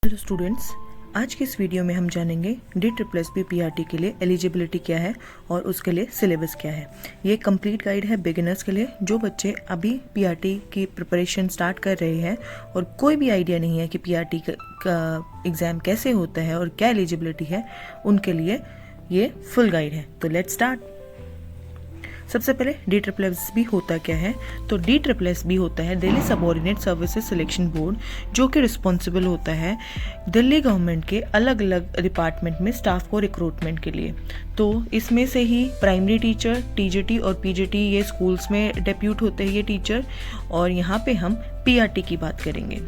Hello students, आज के इस वीडियो में हम जानेंगे DSSB PRT के लिए एलिजिबिलिटी क्या है और उसके लिए सिलेबस क्या है। ये कंप्लीट गाइड है बिगिनर्स के लिए, जो बच्चे अभी PRT की प्रिपरेशन स्टार्ट कर रहे हैं और कोई भी आइडिया नहीं है कि PRT का एग्ज़ाम कैसे होता है और क्या एलिजिबिलिटी है, उनके लिए ये फुल गाइड है। तो लेट्स स्टार्ट। सबसे पहले DSSB होता क्या है? तो DSSB होता है Delhi subordinate services selection board, जो कि रिस्पॉन्सिबल होता है दिल्ली गवर्नमेंट के अलग अलग डिपार्टमेंट में स्टाफ को रिक्रूटमेंट के लिए। तो इसमें से ही प्राइमरी टीचर, TJT और PJT ये स्कूल्स में डेप्यूट होते हैं ये टीचर, और यहाँ पे हम PRT की बात करेंगे।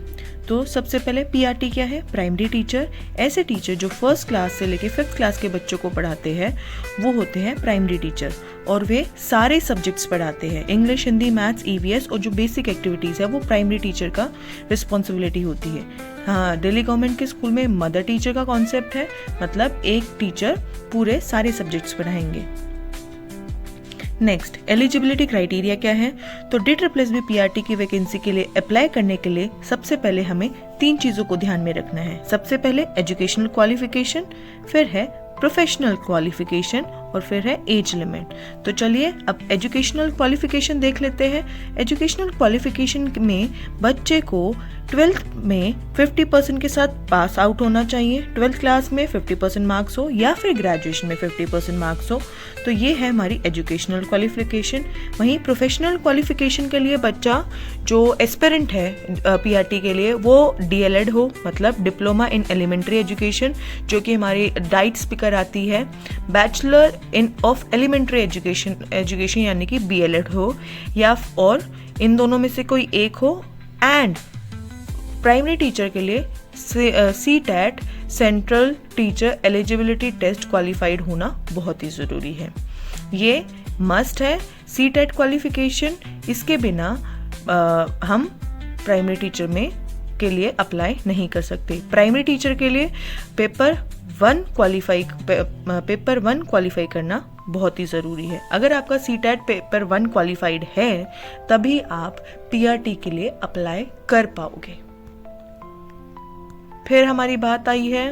तो सबसे पहले PRT क्या है? Primary teacher. ऐसे टीचर जो फर्स्ट क्लास से लेके 5th क्लास के बच्चों को पढ़ाते हैं वो होते हैं प्राइमरी टीचर, और वे सारे सब्जेक्ट्स पढ़ाते हैं, इंग्लिश, हिंदी, मैथ्स, EVS और जो बेसिक एक्टिविटीज़ है वो प्राइमरी टीचर का रिस्पॉन्सिबिलिटी होती है। हाँ, दिल्ली गवर्नमेंट के स्कूल में मदर टीचर का कॉन्सेप्ट है, मतलब एक टीचर पूरे सारे सब्जेक्ट्स पढ़ाएंगे। नेक्स्ट, एलिजिबिलिटी क्राइटेरिया क्या है? तो DSSB PRT की वैकेंसी के लिए अप्लाई करने के लिए सबसे पहले हमें 3 चीज़ों को ध्यान में रखना है। सबसे पहले एजुकेशनल क्वालिफिकेशन, फिर है प्रोफेशनल क्वालिफिकेशन और फिर है एज लिमिट। तो चलिए अब एजुकेशनल क्वालिफिकेशन देख लेते हैं। एजुकेशनल क्वालिफिकेशन में बच्चे को 12th में 50% के साथ पास आउट होना चाहिए, 12th क्लास में 50% मार्क्स हो या फिर ग्रेजुएशन में 50% मार्क्स हो। तो ये है हमारी एजुकेशनल क्वालिफिकेशन। वहीं प्रोफेशनल क्वालिफिकेशन के लिए बच्चा जो एस्पिरेंट है PRT के लिए वो DLED हो, मतलब डिप्लोमा इन एलिमेंट्री एजुकेशन, जो कि हमारी डाइट्स पे कराती है, bachelor in of elementary education यानी कि BLED हो, या और इन दोनों में से कोई एक हो। एंड प्राइमरी टीचर के लिए CTET central teacher eligibility test qualified होना बहुत ही ज़रूरी है। ये मस्ट है CTET क्वालिफिकेशन। इसके बिना हम प्राइमरी टीचर में के लिए अप्लाई नहीं कर सकते। प्राइमरी टीचर के लिए पेपर 1 क्वालिफाई करना बहुत ही ज़रूरी है। अगर आपका CTET पेपर 1 क्वालिफाइड है तभी आप PRT के लिए अप्लाई कर पाओगे। फिर हमारी बात आई है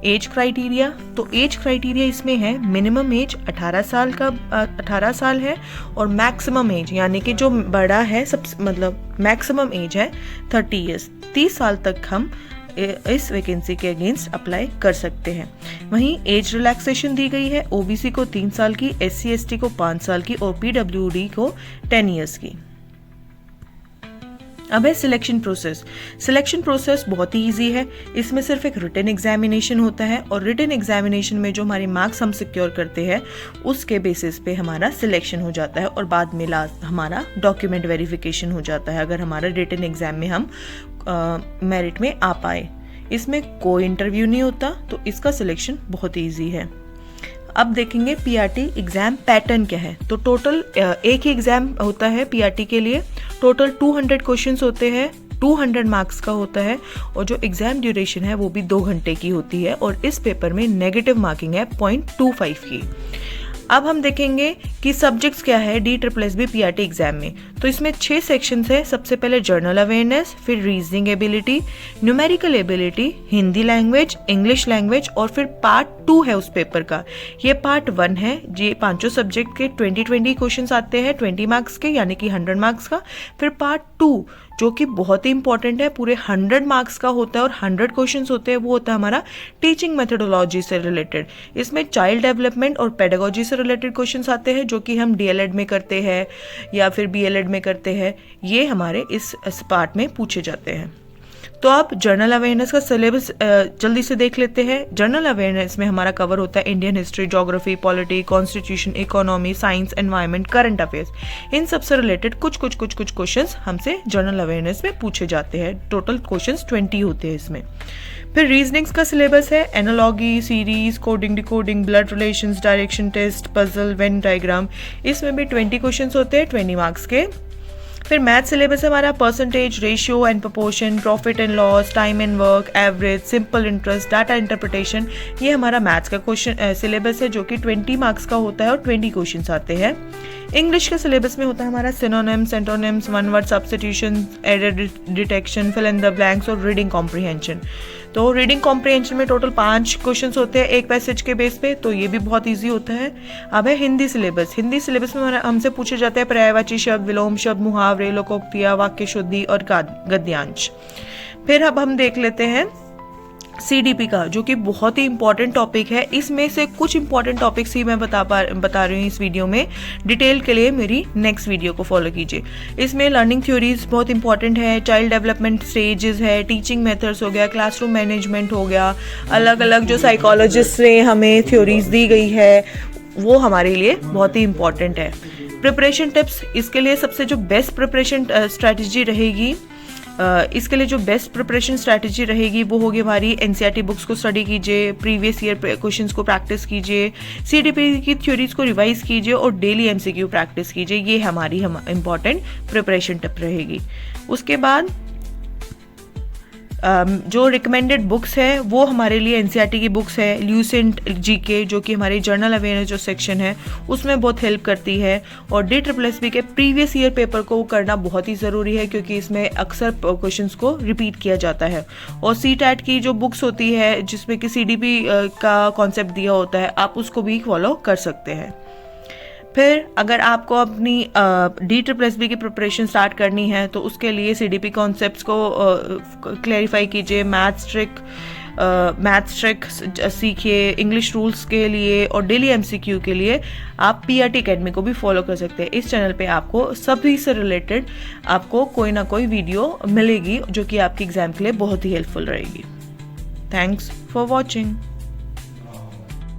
एज क्राइटेरिया। तो एज क्राइटेरिया इसमें है मिनिमम एज 18 साल है, और मैक्सिमम एज यानी कि जो बड़ा है मतलब मैक्सिमम एज है 30 ईयर्स। 30 साल तक हम इस वैकेंसी के अगेंस्ट अप्लाई कर सकते हैं। वहीं एज रिलैक्सेशन दी गई है OBC को 3 साल की, SC ST को 5 साल की और PWD को 10 ईयर्स की। अब है सिलेक्शन प्रोसेस। सिलेक्शन प्रोसेस बहुत ही इजी है। इसमें सिर्फ एक रिटन एग्जामिनेशन होता है, और रिटन एग्जामिनेशन में जो हमारे मार्क्स हम सिक्योर करते हैं उसके बेसिस पे हमारा सिलेक्शन हो जाता है, और बाद में लास्ट हमारा डॉक्यूमेंट वेरिफिकेशन हो जाता है अगर हमारा रिटन एग्जाम में हम मेरिट में आ पाए। इसमें कोई इंटरव्यू नहीं होता, तो इसका सिलेक्शन बहुत ईजी है। अब देखेंगे PRT एग्ज़ाम पैटर्न क्या है। तो टोटल एक ही एग्ज़ाम होता है PRT के लिए। टोटल 200 क्वेश्चंस होते हैं, 200 मार्क्स का होता है, और जो एग्ज़ाम ड्यूरेशन है वो भी 2 घंटे की होती है, और इस पेपर में नेगेटिव मार्किंग है 0.25 की। अब हम देखेंगे कि सब्जेक्ट्स क्या है DSSB PRT एग्जाम में। तो इसमें 6 सेक्शंस है। सबसे पहले जर्नल अवेयरनेस, फिर reasoning ability, numerical ability, Hindi language, English language, और फिर पार्ट 2 है उस पेपर का। ये पार्ट 1 है। ये 5 सब्जेक्ट के 20 क्वेश्चंस आते हैं 20 मार्क्स के, यानी कि 100 मार्क्स का। फिर पार्ट 2 जो कि बहुत ही इंपॉर्टेंट है, पूरे 100 मार्क्स का होता है और 100 क्वेश्चंस होते हैं, वो होता है हमारा टीचिंग मेथोडोलॉजी से रिलेटेड। इसमें चाइल्ड डेवलपमेंट और पेडागोजी से रिलेटेड क्वेश्चंस आते हैं, जो कि हम DLED में करते हैं या फिर BLED में करते हैं। ये हमारे इस पार्ट में पूछे जाते हैं। तो आप जर्नल अवेयरनेस का सिलेबस जल्दी से देख लेते हैं। जर्नल अवेयरनेस में हमारा कवर होता है Indian history, geography, polity, constitution, economy, science, environment, current affairs. इन सब से रिलेटेड कुछ क्वेश्चंस हमसे जर्नल अवेयरनेस में पूछे जाते हैं। टोटल क्वेश्चंस 20 होते हैं इसमें। फिर रीजनिंग्स का सिलेबस है analogy, series, coding, decoding, blood relations, direction test, puzzle, Venn diagram. इसमें भी 20 क्वेश्चंस होते हैं 20 मार्क्स के। फिर मैथ सिलेबस हमारा percentage, ratio and proportion, profit and loss, time and work, average, simple interest, data interpretation. ये हमारा मैथ्स का क्वेश्चन सिलेबस है, जो कि 20 मार्क्स का होता है और 20 क्वेश्चंस आते हैं। इंग्लिश के सिलेबस में होता है हमारा synonyms, antonyms, one word substitution, error detection, fill in the blanks और रीडिंग कॉम्प्रिहेंशन। तो रीडिंग कॉम्प्रिहेंशन में टोटल 5 क्वेश्चंस होते हैं एक पैसेज के बेस पे, तो ये भी बहुत इजी होता है। अब है हिंदी सिलेबस। हिंदी सिलेबस में हमसे पूछे जाते हैं पर्यायवाची शब्द, विलोम शब्द, मुहावरे, लोकोक्तियाँ, वाक्य शुद्धि और गद्यांश। फिर अब हम देख लेते हैं CDP का, जो कि बहुत ही इंपॉर्टेंट टॉपिक है। इसमें से कुछ इंपॉर्टेंट टॉपिक्स ही मैं बता रही हूँ इस वीडियो में। डिटेल के लिए मेरी नेक्स्ट वीडियो को फॉलो कीजिए। इसमें लर्निंग थ्योरीज बहुत इंपॉर्टेंट है, चाइल्ड डेवलपमेंट स्टेजेस है, टीचिंग मेथड्स हो गया, क्लासरूम मैनेजमेंट हो गया, अलग अलग जो साइकोलॉजिस्ट से हमें थ्योरीज दी गई है वो हमारे लिए बहुत ही इंपॉर्टेंट है। प्रिपरेशन टिप्स, इसके लिए सबसे जो बेस्ट प्रिपरेशन स्ट्रैटेजी रहेगी, इसके लिए जो बेस्ट प्रिपरेशन स्ट्रैटेजी रहेगी वो होगी हमारी NCERT बुक्स को स्टडी कीजिए, प्रीवियस ईयर क्वेश्चंस को प्रैक्टिस कीजिए, CDP की थ्योरीज को रिवाइज कीजिए और डेली MCQ प्रैक्टिस कीजिए। ये हमारी इंपॉर्टेंट प्रिपरेशन टिप रहेगी। उसके बाद जो रिकमेंडेड बुक्स है वो हमारे लिए NCERT की बुक्स है, ल्यूसेंट GK, जो कि हमारे जर्नल अवेयरनेस जो सेक्शन है उसमें बहुत हेल्प करती है, और DSSB के प्रीवियस ईयर पेपर को करना बहुत ही ज़रूरी है क्योंकि इसमें अक्सर क्वेश्चंस को रिपीट किया जाता है। और CTAT की जो बुक्स होती है जिसमें कि CDP का कॉन्सेप्ट दिया होता है, आप उसको भी फॉलो कर सकते हैं। फिर अगर आपको अपनी DSSB की प्रिपरेशन स्टार्ट करनी है तो उसके लिए CDP कॉन्सेप्ट्स को क्लैरिफाई कीजिए, मैथ्स ट्रिक सीखिए, इंग्लिश रूल्स के लिए और डेली MCQ के लिए आप PRT अकेडमी को भी फॉलो कर सकते हैं। इस चैनल पे आपको सभी से रिलेटेड आपको कोई ना कोई वीडियो मिलेगी जो कि आपके एग्जाम के लिए बहुत ही हेल्पफुल रहेगी। Thanks for watching.